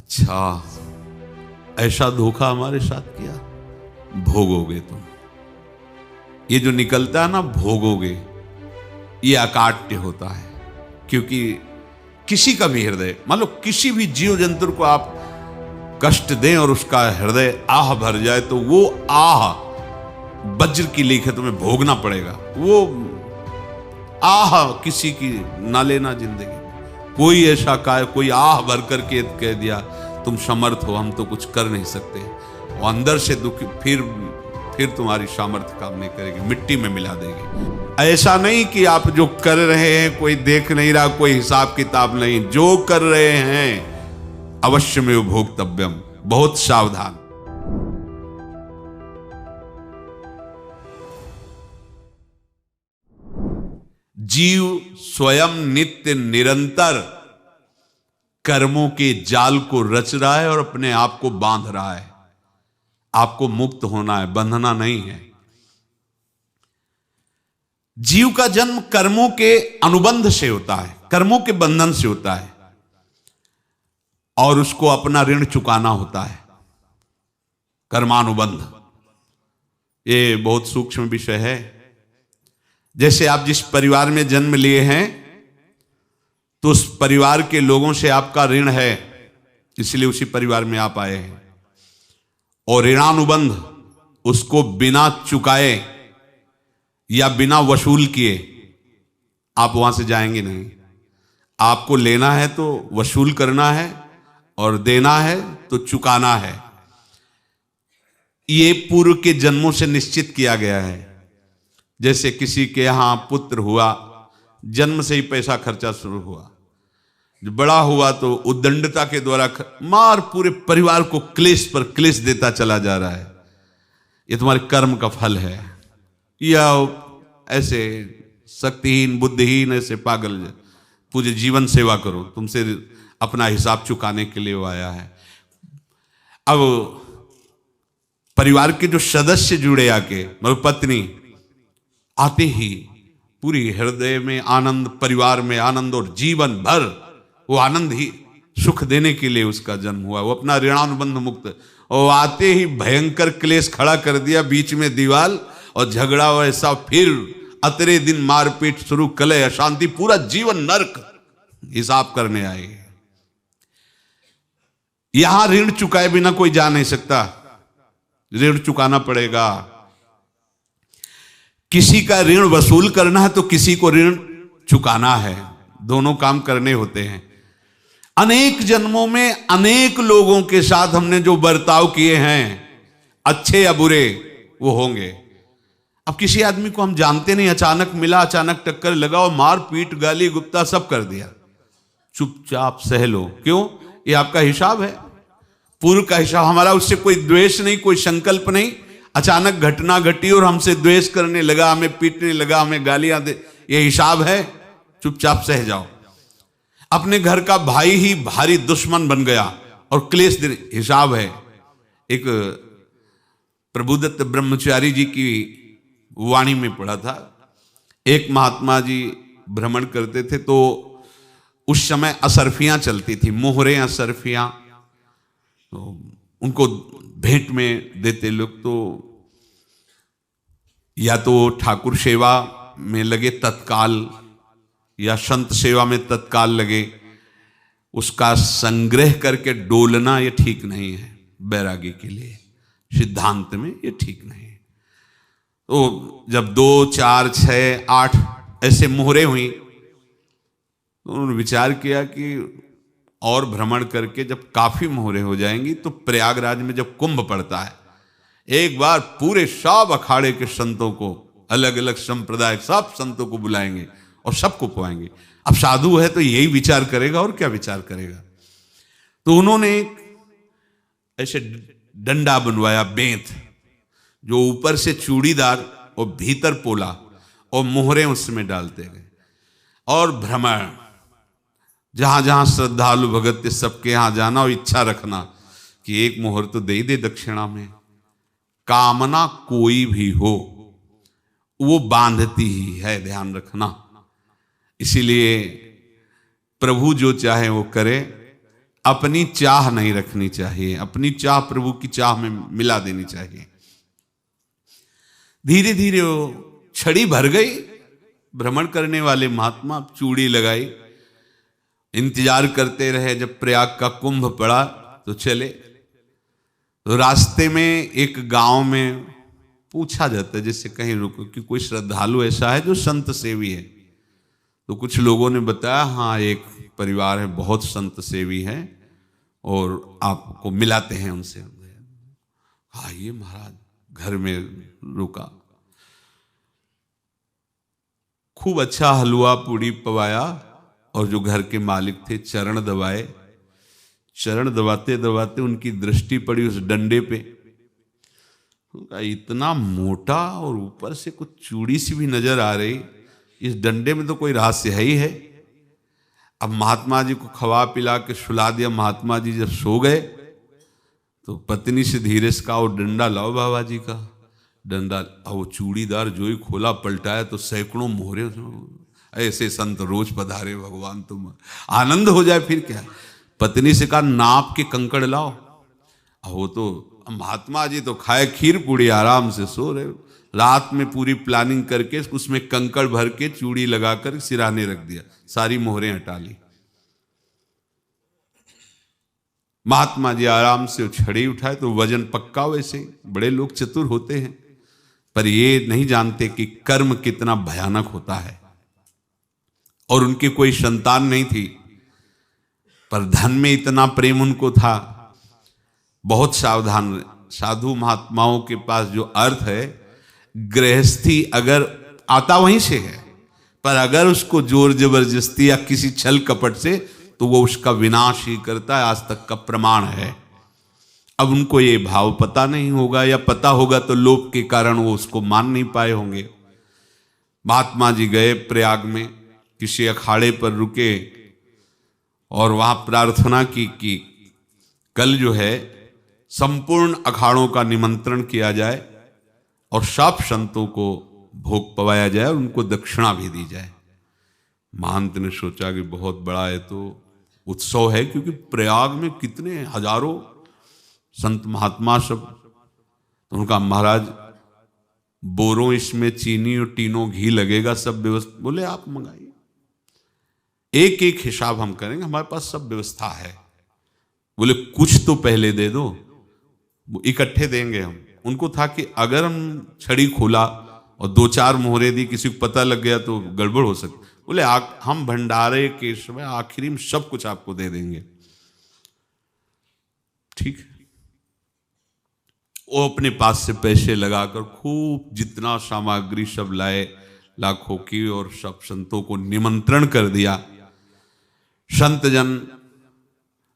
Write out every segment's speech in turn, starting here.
अच्छा, ऐसा धोखा हमारे साथ किया, भोगोगे तुम। ये जो निकलता है ना, भोगोगे, ये अकाट्य होता है। क्योंकि किसी का भी हृदय, मान लो किसी भी जीव जंतु को आप कष्ट दें और उसका हृदय आह भर जाए, तो वो आह वज्र की लेख तुम्हें भोगना पड़ेगा। वो आह किसी की ना लेना जिंदगी। कोई ऐसा कोई आह भर करके कह दिया तुम समर्थ हो, हम तो कुछ कर नहीं सकते, वो अंदर से दुखी, फिर तुम्हारी सामर्थ्य काम नहीं करेगी, मिट्टी में मिला देगी। ऐसा नहीं कि आप जो कर रहे हैं कोई देख नहीं रहा, कोई हिसाब किताब नहीं, जो कर रहे हैं अवश्य में भोक्तव्यम, बहुत सावधान। जीव स्वयं नित्य निरंतर कर्मों के जाल को रच रहा है और अपने आप को बांध रहा है। आपको मुक्त होना है, बंधना नहीं है। जीव का जन्म कर्मों के अनुबंध से होता है, कर्मों के बंधन से होता है, और उसको अपना ऋण चुकाना होता है। कर्मानुबंध ये बहुत सूक्ष्म विषय है। जैसे आप जिस परिवार में जन्म लिए हैं, तो उस परिवार के लोगों से आपका ऋण है, इसलिए उसी परिवार में आप आए हैं। और ऋणानुबंध, उसको बिना चुकाए या बिना वसूल किए आप वहां से जाएंगे नहीं। आपको लेना है तो वसूल करना है, और देना है तो चुकाना है। ये पूर्व के जन्मों से निश्चित किया गया है। जैसे किसी के यहां पुत्र हुआ, जन्म से ही पैसा खर्चा शुरू हुआ, जो बड़ा हुआ तो उद्दंडता के द्वारा मार पूरे परिवार को क्लेश पर क्लेश देता चला जा रहा है। ये तुम्हारे कर्म का फल है। या ऐसे शक्तिहीन बुद्धिहीन ऐसे पागल पूरे जीवन सेवा करो, तुमसे अपना हिसाब चुकाने के लिए वो आया है। अब परिवार के जो सदस्य जुड़े आके, मतलब पत्नी आते ही पूरी हृदय में आनंद, परिवार में आनंद, और जीवन भर वो आनंद ही सुख देने के लिए उसका जन्म हुआ। वो अपना ऋणानुबंध मुक्त, और आते ही भयंकर क्लेश खड़ा कर दिया, बीच में दीवाल और झगड़ा वैसा, फिर अतरे दिन मारपीट शुरू, कलह अशांति, पूरा जीवन नरक हिसाब करने आए। यहां ऋण चुकाए बिना कोई जा नहीं सकता, ऋण चुकाना पड़ेगा। किसी का ऋण वसूल करना है तो किसी को ऋण चुकाना है, दोनों काम करने होते हैं। अनेक जन्मों में अनेक लोगों के साथ हमने जो बर्ताव किए हैं, अच्छे या बुरे, वो होंगे। अब किसी आदमी को हम जानते नहीं, अचानक मिला, अचानक टक्कर लगा और मार पीट गाली गुप्ता सब कर दिया, चुपचाप सह लो। क्यों? ये आपका हिसाब है, पूर्व का हिसाब। हमारा उससे कोई द्वेष नहीं, कोई संकल्प नहीं। अचानक घटना घटी और हमसे द्वेष करने लगा, हमें पीटने लगा, हमें गालियां दे, ये हिसाब है, चुपचाप सह जाओ। अपने घर का भाई ही भारी दुश्मन बन गया और क्लेश दे, हिसाब है। एक प्रभुदत्त ब्रह्मचारी जी की वाणी में पढ़ा था, एक महात्मा जी भ्रमण करते थे, तो उस समय असरफियां चलती थी, मोहरे असरफियां, तो उनको भेंट में देते लोग। तो या तो ठाकुर सेवा में लगे तत्काल, या संत सेवा में तत्काल लगे, उसका संग्रह करके डोलना ये ठीक नहीं है। बैरागी के लिए सिद्धांत में ये ठीक नहीं है। तो जब 2, 4, 6, 8 ऐसे मोहरे हुई, तो उन्होंने विचार किया कि और भ्रमण करके जब काफी मोहरे हो जाएंगी तो प्रयागराज में जब कुंभ पड़ता है, एक बार पूरे सब अखाड़े के संतों को, अलग अलग संप्रदाय सब संतों को बुलाएंगे और सबको पवाएंगे। अब साधु है तो यही विचार करेगा, और क्या विचार करेगा। तो उन्होंने ऐसे डंडा बनवाया, बेंत, जो ऊपर से चूड़ीदार और भीतर पोला, और मोहरे उसमें डालते गए। और भ्रमण, जहां जहां श्रद्धालु भगत थे सबके यहां जाना, और इच्छा रखना कि एक मोहर तो दे दे दक्षिणा में। कामना कोई भी हो वो बांधती ही है, ध्यान रखना। इसीलिए प्रभु जो चाहे वो करे, अपनी चाह नहीं रखनी चाहिए, अपनी चाह प्रभु की चाह में मिला देनी चाहिए। धीरे धीरे वो छड़ी भर गई। भ्रमण करने वाले महात्मा चूड़ी लगाई, इंतजार करते रहे। जब प्रयाग का कुंभ पड़ा तो चले। तो रास्ते में एक गांव में पूछा जाता है, जैसे कहीं रुको कि कोई श्रद्धालु ऐसा है जो संत सेवी है। तो कुछ लोगों ने बताया, हाँ एक परिवार है बहुत संत सेवी है और आपको मिलाते हैं उनसे। आइए महाराज, घर में रुका। खूब अच्छा हलवा पूड़ी पवाया और जो घर के मालिक थे चरण दबाए। चरण दबाते दबाते उनकी दृष्टि पड़ी उस डंडे पे। इतना मोटा और ऊपर से कुछ चूड़ी सी भी नजर आ रही, इस डंडे में तो कोई रहस्य है ही है। अब महात्मा जी को खवा पिला के सुला दिया। महात्मा जी जब सो गए तो पत्नी से धीरे से कहा, वो डंडा लाओ बाबा जी का। डंडा, वो चूड़ीदार जो ही खोला पलटाया तो सैकड़ों मोहरे। ऐसे संत रोज पधारे भगवान, तुम आनंद हो जाए फिर क्या। पत्नी से कहा, नाप के कंकड़ लाओ। वो तो महात्मा जी तो खाए खीर पूड़ी, आराम से सो रहे। रात में पूरी प्लानिंग करके उसमें कंकड़ भर के चूड़ी लगाकर सिराने रख दिया, सारी मोहरें हटा ली। महात्मा जी आराम से छड़ी उठाए तो वजन पक्का। वैसे बड़े लोग चतुर होते हैं, पर ये नहीं जानते कि कर्म कितना भयानक होता है। और उनकी कोई संतान नहीं थी, पर धन में इतना प्रेम उनको था। बहुत सावधान। साधु महात्माओं के पास जो अर्थ है, गृहस्थी अगर आता वहीं से है, पर अगर उसको जोर जबरदस्ती या किसी छल कपट से, तो वो उसका विनाश ही करता है। आज तक का प्रमाण है। अब उनको ये भाव पता नहीं होगा, या पता होगा तो लोभ के कारण वो उसको मान नहीं पाए होंगे। महात्मा जी गए प्रयाग में, किसी अखाड़े पर रुके और वहां प्रार्थना की कि कल जो है संपूर्ण अखाड़ों का निमंत्रण किया जाए और सब संतों को भोग पवाया जाए और उनको दक्षिणा भी दी जाए। महंत ने सोचा कि बहुत बड़ा है तो उत्सव है, क्योंकि प्रयाग में कितने हजारों संत महात्मा सब। तो उनका, महाराज बोरों इसमें चीनी और टीनों घी लगेगा, सब व्यवस्था। बोले आप मंगाइए, एक एक हिसाब हम करेंगे, हमारे पास सब व्यवस्था है। बोले कुछ तो पहले दे दो, वो इकट्ठे देंगे हम। उनको था कि अगर हम छड़ी खोला और दो चार मोहरे दी, किसी को पता लग गया तो गड़बड़ हो सकती। बोले हम भंडारे के समय आखिरी में सब कुछ आपको दे देंगे। ठीक है। वो अपने पास से पैसे लगाकर खूब जितना सामग्री सब लाए, लाखों की, और सब संतों को निमंत्रण कर दिया। संत जन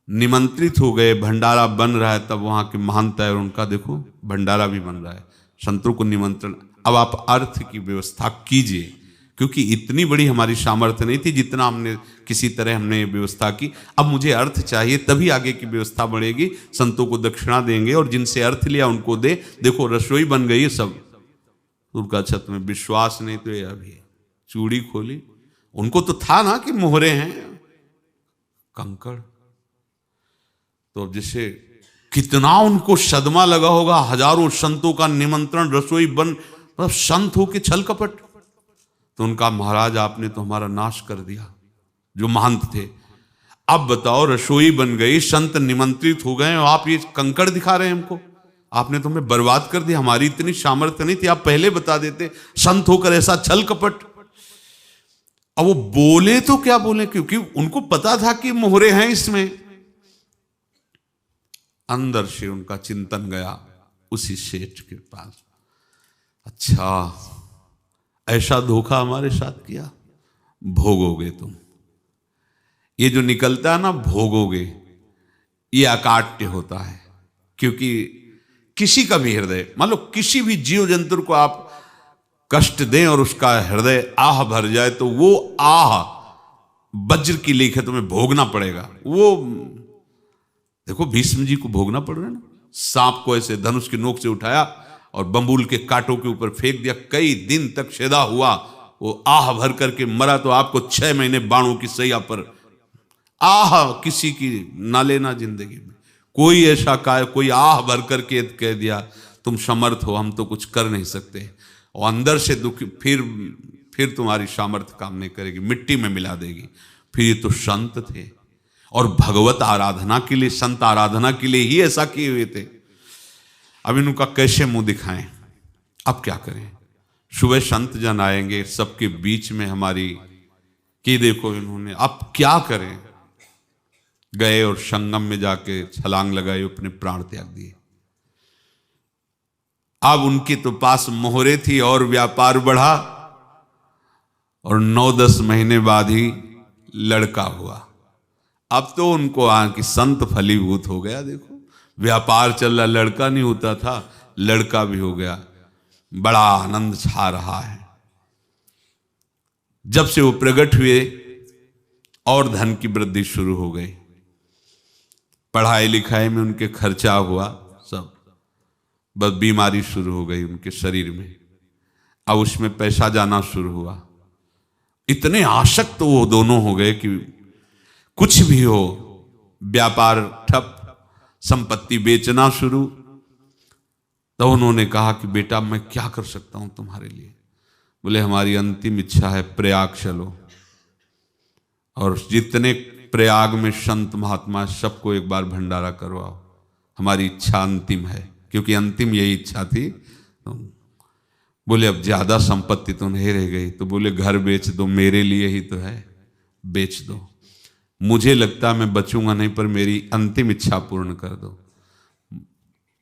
निमंत्रित हो गए, भंडारा बन रहा है। तब वहां के महंत है और उनका देखो भंडारा भी बन रहा है, संतों को निमंत्रण। अब आप अर्थ की व्यवस्था कीजिए, क्योंकि इतनी बड़ी हमारी सामर्थ्य नहीं थी जितना हमने किसी तरह हमने व्यवस्था की। अब मुझे अर्थ चाहिए, तभी आगे की व्यवस्था बढ़ेगी। संतों को दक्षिणा देंगे और जिनसे अर्थ लिया उनको दे। देखो रसोई बन गई है सब। उनका छत में विश्वास नहीं तो ये अभी चूड़ी खोली। उनको तो था ना कि मोहरे हैं, कंकड़। तो जैसे कितना उनको सदमा लगा होगा। हजारों संतों का निमंत्रण, रसोई बन, मतलब संत हो के छल कपट। तो उनका, महाराज आपने तो हमारा नाश कर दिया, जो महंत थे। अब बताओ, रसोई बन गई, संत निमंत्रित हो गए और आप ये कंकड़ दिखा रहे हैं हमको। आपने तो हमें बर्बाद कर दिया, हमारी इतनी सामर्थ्य नहीं थी, आप पहले बता देते। संत होकर ऐसा छल कपट। अब वो बोले तो क्या बोले, क्योंकि उनको पता था कि मोहरे हैं इसमें। अंदर से उनका चिंतन गया उसी सेठ के पास, अच्छा ऐसा धोखा हमारे साथ किया, भोगोगे तुम। ये जो निकलता है ना भोगोगे, ये अकाट्य होता है। क्योंकि किसी का भी हृदय, मान लो किसी भी जीव जंतु को आप कष्ट दें और उसका हृदय आह भर जाए, तो वो आह वज्र की लेख है, तुम्हें भोगना पड़ेगा। वो देखो भीष्म जी को भोगना पड़ रहा है ना। सांप को ऐसे धनुष की नोक से उठाया और बंबूल के कांटों के ऊपर फेंक दिया, कई दिन तक शेदा हुआ, वो आह भर करके मरा। तो आपको 6 महीने बाणों की सैया पर आह किसी की ना लेना जिंदगी में। कोई ऐसा कोई आह भर करके कह दिया तुम समर्थ हो, हम तो कुछ कर नहीं सकते, और अंदर से दुखी, फिर तुम्हारी सामर्थ्य काम नहीं करेगी, मिट्टी में मिला देगी। फिर ये तो संत थे और भगवत आराधना के लिए, संत आराधना के लिए ही ऐसा किए हुए थे। अब इनका कैसे मुंह दिखाएं, अब क्या करें। सुबह संत जन आएंगे, सबके बीच में हमारी कि देखो इन्होंने, अब क्या करें। गए और संगम में जाके छलांग लगाई, अपने प्राण त्याग दिए। अब उनके तो पास मोहरे थी और व्यापार बढ़ा, और 9-10 महीने बाद ही लड़का हुआ। अब तो उनको कि संत फलीभूत हो गया। देखो व्यापार चल रहा, लड़का नहीं होता था, लड़का भी हो गया, बड़ा आनंद छा रहा है। जब से वो प्रकट हुए और धन की वृद्धि शुरू हो गई, पढ़ाई लिखाई में उनके खर्चा हुआ सब, बस बीमारी शुरू हो गई उनके शरीर में। अब उसमें पैसा जाना शुरू हुआ। इतने आसक्त तो वो दोनों हो गए कि कुछ भी हो, व्यापार ठप, संपत्ति बेचना शुरू। तो उन्होंने कहा कि बेटा मैं क्या कर सकता हूं तुम्हारे लिए। बोले हमारी अंतिम इच्छा है प्रयाग चलो, और जितने प्रयाग में संत महात्मा सबको एक बार भंडारा करवाओ, हमारी इच्छा अंतिम है, क्योंकि अंतिम यही इच्छा थी। बोले अब ज्यादा संपत्ति तो नहीं रह गई, तो बोले घर बेच दो, मेरे लिए ही तो है, बेच दो। मुझे लगता मैं बचूंगा नहीं, पर मेरी अंतिम इच्छा पूर्ण कर दो।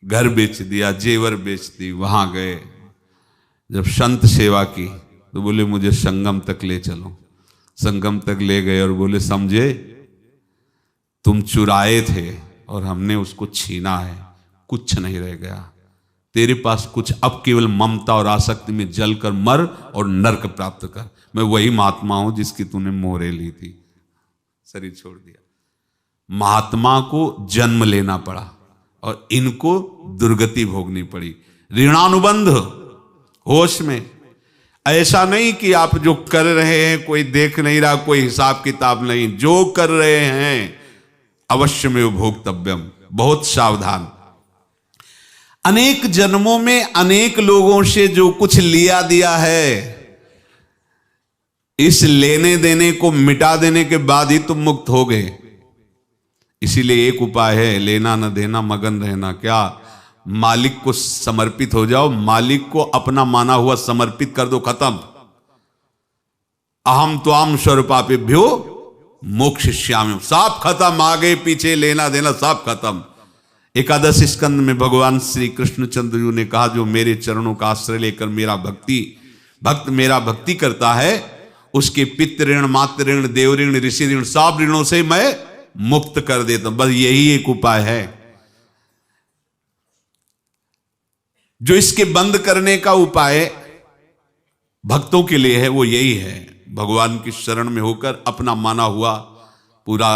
घर बेच दिया, जेवर बेच दी। वहां गए, जब संत सेवा की तो बोले मुझे संगम तक ले चलो। संगम तक ले गए और बोले समझे तुम चुराए थे और हमने उसको छीना है, कुछ नहीं रह गया तेरे पास कुछ, अब केवल ममता और आसक्ति में जल कर मर और नरक प्राप्त कर। मैं वही महात्मा हूं जिसकी तूने मोहरे ली थी, शरीर छोड़ दिया। महात्मा को जन्म लेना पड़ा और इनको दुर्गति भोगनी पड़ी। ऋणानुबंध होश में, ऐसा नहीं कि आप जो कर रहे हैं कोई देख नहीं रहा, कोई हिसाब किताब नहीं, जो कर रहे हैं अवश्य में भोक्तव्यम, बहुत सावधान। अनेक जन्मों में अनेक लोगों से जो कुछ लिया दिया है, इस लेने देने को मिटा देने के बाद ही तुम मुक्त हो गए। इसीलिए एक उपाय है, लेना न देना मगन रहना। क्या? मालिक को समर्पित हो जाओ, मालिक को अपना माना हुआ समर्पित कर दो, खत्म। अहम त्वाम स्वरूपापेभ्यो मोक्षयिष्यामि, सब खत्म। आगे पीछे लेना देना सब खत्म। एकादश स्कंद में भगवान श्री कृष्णचंद्र जी ने कहा जो मेरे चरणों का आश्रय लेकर भक्त मेरा भक्ति करता है, उसके पितृ ऋण, मातृ ऋण, देव ऋण, ऋषि ऋण, सब ऋणों से मैं मुक्त कर देता हूं। बस यही एक उपाय है जो इसके बंद करने का उपाय भक्तों के लिए है, वो यही है, भगवान की शरण में होकर अपना माना हुआ पूरा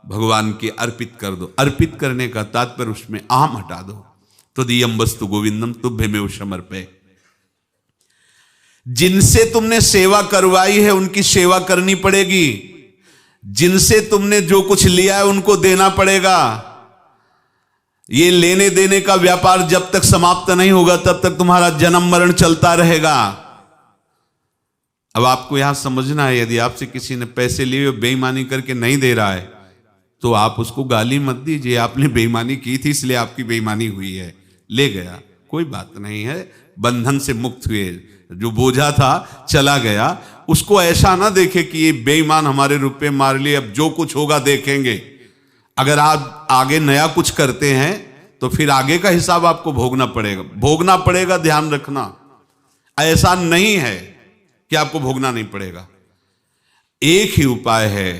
भगवान के अर्पित कर दो। अर्पित करने का तात्पर्य उसमें अहम हटा दो। तो दियम वस्तु गोविंदम तुभ्यमेव समर्पये। जिनसे तुमने सेवा करवाई है उनकी सेवा करनी पड़ेगी, जिनसे तुमने जो कुछ लिया है उनको देना पड़ेगा। ये लेने देने का व्यापार जब तक समाप्त नहीं होगा तब तक तुम्हारा जन्म मरण चलता रहेगा। अब आपको यहां समझना है, यदि आपसे किसी ने पैसे लिए बेईमानी करके नहीं दे रहा है तो आप उसको गाली मत दीजिए, आपने बेईमानी की थी इसलिए आपकी बेईमानी हुई है, ले गया, कोई बात नहीं है, बंधन से मुक्त हुए, जो बोझा था चला गया। उसको ऐसा ना देखे कि ये बेईमान हमारे रुपए मार लिए, अब जो कुछ होगा देखेंगे। अगर आप आगे नया कुछ करते हैं तो फिर आगे का हिसाब आपको भोगना पड़ेगा, ध्यान रखना। ऐसा नहीं है कि आपको भोगना नहीं पड़ेगा। एक ही उपाय है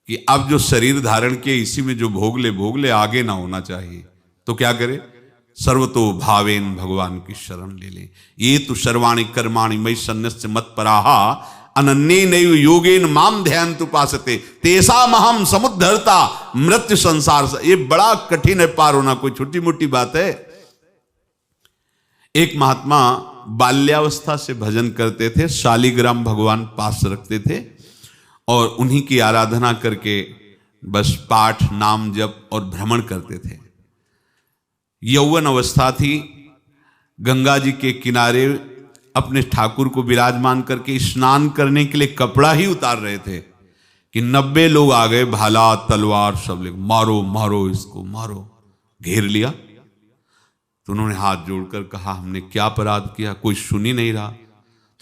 कि अब जो शरीर धारण किए इसी में जो भोग ले, आगे ना होना चाहिए। तो क्या करे? सर्वतो भावेन भगवान की शरण ले ले। ये तो सर्वाणि कर्माणि मयि सन्न्यस्य मत्पराहा अनन्येनैव योगेन माम ध्यायन्तु उपासते तेषामहं समुद्धर्ता मृत्यु संसार से। ये बड़ा कठिन है पार होना, कोई छोटी मोटी बात है। एक महात्मा बाल्यावस्था से भजन करते थे, शालिग्राम भगवान पास रखते थे और उन्हीं की आराधना करके बस पाठ नाम जप और भ्रमण करते थे। यौवन अवस्था थी, गंगा जी के किनारे अपने ठाकुर को विराजमान करके स्नान करने के लिए कपड़ा ही उतार रहे थे कि 90 लोग आ गए, भाला तलवार सब ले, मारो मारो इसको मारो, घेर लिया। तो उन्होंने हाथ जोड़कर कहा हमने क्या अपराध किया, कोई सुन ही नहीं रहा।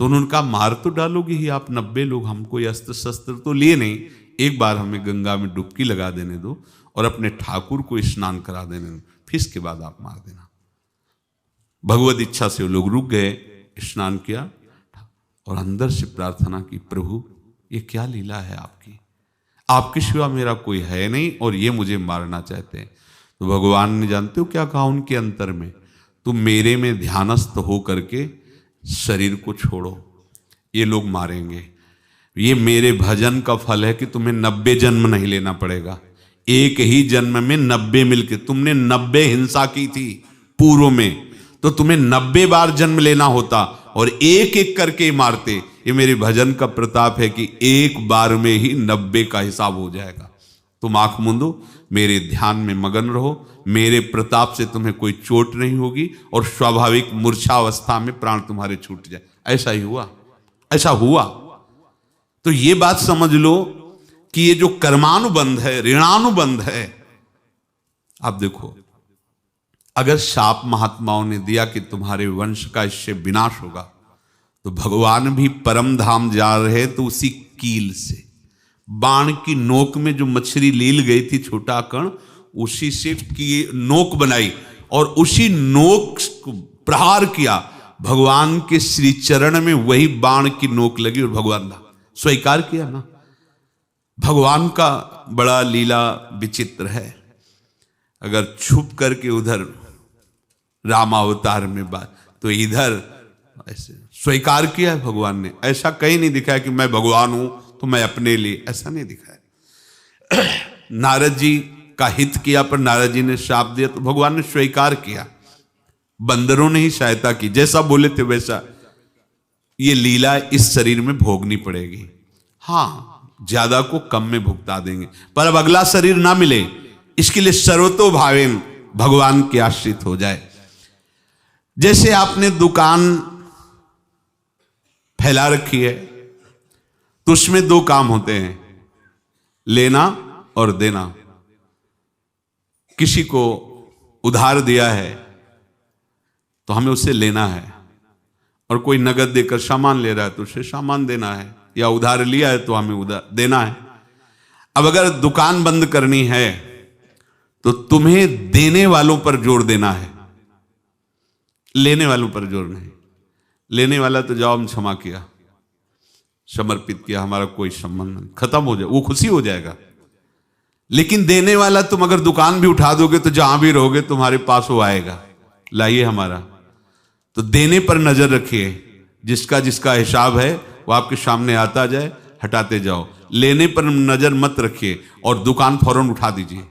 तो उन्होंने कहा मार तो डालोगे ही आप 90 लोग, हम कोई अस्त्र शस्त्र तो लिए नहीं, एक बार हमें गंगा में डुबकी लगा देने दो और अपने ठाकुर को स्नान करा देने दो, फिर इसके बाद आप मार देना। भगवत इच्छा से वो लोग रुक गए, स्नान किया और अंदर से प्रार्थना की, प्रभु ये क्या लीला है आपकी, आपके सिवा मेरा कोई है नहीं और ये मुझे मारना चाहते हैं। तो भगवान ने जानते हो क्या कहा उनके अंतर में, तुम मेरे में ध्यानस्थ हो करके शरीर को छोड़ो, ये लोग मारेंगे। ये मेरे भजन का फल है कि तुम्हें 90 जन्म नहीं लेना पड़ेगा, एक ही जन्म में 90 मिलके, तुमने 90 हिंसा की थी पूर्व में, तो तुम्हें 90 बार जन्म लेना होता और एक एक करके मारते। ये मेरे भजन का प्रताप है कि एक बार में ही 90 का हिसाब हो जाएगा। तुम आंख मूंदो, मेरे ध्यान में मगन रहो, मेरे प्रताप से तुम्हें कोई चोट नहीं होगी और स्वाभाविक मूर्छा अवस्था में प्राण तुम्हारे छूट जाए। ऐसा ही हुआ, ऐसा हुआ। तो ये बात समझ लो कि ये जो कर्मानुबंध है, ऋणानुबंध है। आप देखो, अगर शाप महात्माओं ने दिया कि तुम्हारे वंश का इससे विनाश होगा, तो भगवान भी परम धाम जा रहे तो उसी कील से, बाण की नोक में जो मछली लील गई थी छोटा कण, उसी से की नोक बनाई और उसी नोक को प्रहार किया, भगवान के श्री चरण में वही बाण की नोक लगी और भगवान ने स्वीकार किया ना। भगवान का बड़ा लीला विचित्र है। अगर छुप करके उधर रामावतार में बात, तो इधर ऐसे स्वीकार किया है भगवान ने। ऐसा कहीं नहीं दिखाया कि मैं भगवान हूं तो मैं अपने लिए, ऐसा नहीं दिखाया। नारद जी का हित किया पर नारद जी ने श्राप दिया तो भगवान ने स्वीकार किया। बंदरों ने ही सहायता की, जैसा बोले थे वैसा। ये लीला इस शरीर में भोगनी पड़ेगी। हाँ, ज्यादा को कम में भुगता देंगे, पर अब अगला शरीर ना मिले इसके लिए सर्वतो भावेन भगवान के आश्रित हो जाए। जैसे आपने दुकान फैला रखी है तो उसमें दो काम होते हैं, लेना और देना। किसी को उधार दिया है तो हमें उससे लेना है, और कोई नगद देकर सामान ले रहा है तो उसे सामान देना है, या उधार लिया है तो हमें उधार देना है। अब अगर दुकान बंद करनी है तो तुम्हें देने वालों पर जोर देना है, लेने वालों पर जोर नहीं। लेने वाला तो जाओ हम क्षमा किया, समर्पित किया, हमारा कोई संबंध नहीं, खत्म हो जाए, वो खुशी हो जाएगा। लेकिन देने वाला तुम अगर दुकान भी उठा दोगे तो जहां भी रहोगे तुम्हारे पास वो आएगा, लाइए हमारा। तो देने पर नजर रखिए, जिसका जिसका हिसाब है वो आपके सामने आता जाए, हटाते जाओ। लेने पर नजर मत रखिए और दुकान फौरन उठा दीजिए,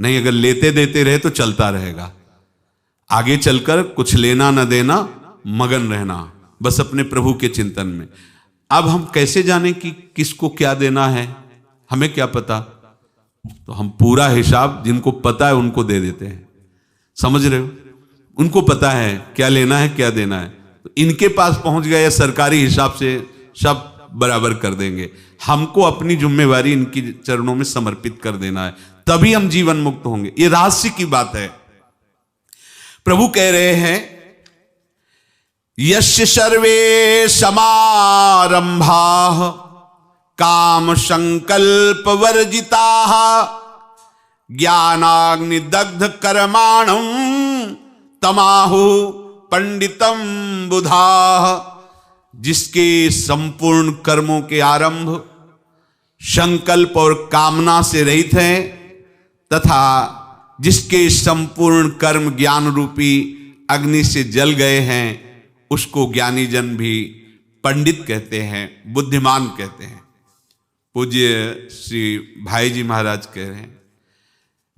नहीं अगर लेते देते रहे तो चलता रहेगा। आगे चलकर कुछ लेना न देना, मगन रहना बस अपने प्रभु के चिंतन में। अब हम कैसे जाने कि किसको क्या देना है, हमें क्या पता। तो हम पूरा हिसाब जिनको पता है उनको दे देते हैं, समझ रहे हो, उनको पता है क्या लेना है क्या देना है, तो इनके पास पहुंच गए या सरकारी हिसाब से सब बराबर कर देंगे। हमको अपनी जिम्मेवारी इनकी चरणों में समर्पित कर देना है, तभी हम जीवन मुक्त होंगे। ये रहस्य की बात है। प्रभु कह रहे हैं यस्य सर्वे समारंभाः काम संकल्प वर्जिताः ज्ञानाग्नि दग्ध कर्माणं तमाहु पंडितम बुधाः। जिसके संपूर्ण कर्मों के आरंभ संकल्प और कामना से रहित हैं, तथा जिसके संपूर्ण कर्म ज्ञान रूपी अग्नि से जल गए हैं, उसको ज्ञानी जन भी पंडित कहते हैं, बुद्धिमान कहते हैं। पूज्य श्री भाई जी महाराज कह रहे हैं,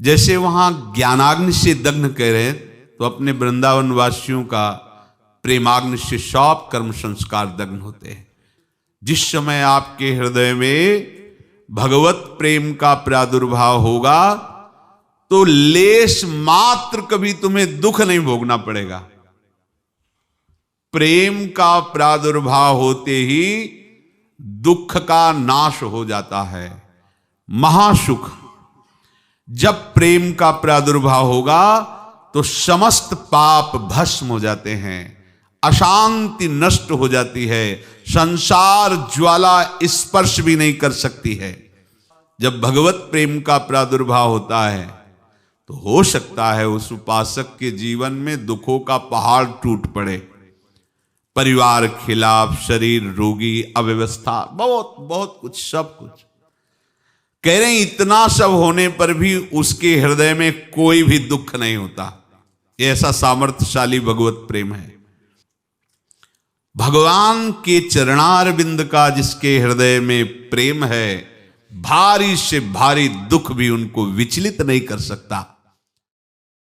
जैसे वहां ज्ञानाग्नि से दग्न कह रहे हैं, तो अपने वृंदावन वासियों का प्रेमाग्नि से सब कर्म संस्कार दग्न होते हैं। जिस समय आपके हृदय में भगवत प्रेम का प्रादुर्भाव होगा तो लेश मात्र कभी तुम्हें दुख नहीं भोगना पड़ेगा। प्रेम का प्रादुर्भाव होते ही दुख का नाश हो जाता है, महासुख। जब प्रेम का प्रादुर्भाव होगा तो समस्त पाप भस्म हो जाते हैं, अशांति नष्ट हो जाती है, संसार ज्वाला स्पर्श भी नहीं कर सकती है। जब भगवत प्रेम का प्रादुर्भाव होता है तो हो सकता है उस उपासक के जीवन में दुखों का पहाड़ टूट पड़े, परिवार खिलाफ, शरीर रोगी, अव्यवस्था, बहुत बहुत कुछ, सब कुछ। कह रहे हैं इतना सब होने पर भी उसके हृदय में कोई भी दुख नहीं होता। ऐसा सामर्थ्यशाली भगवत प्रेम है। भगवान के चरणारविंद का जिसके हृदय में प्रेम है, भारी से भारी दुख भी उनको विचलित नहीं कर सकता।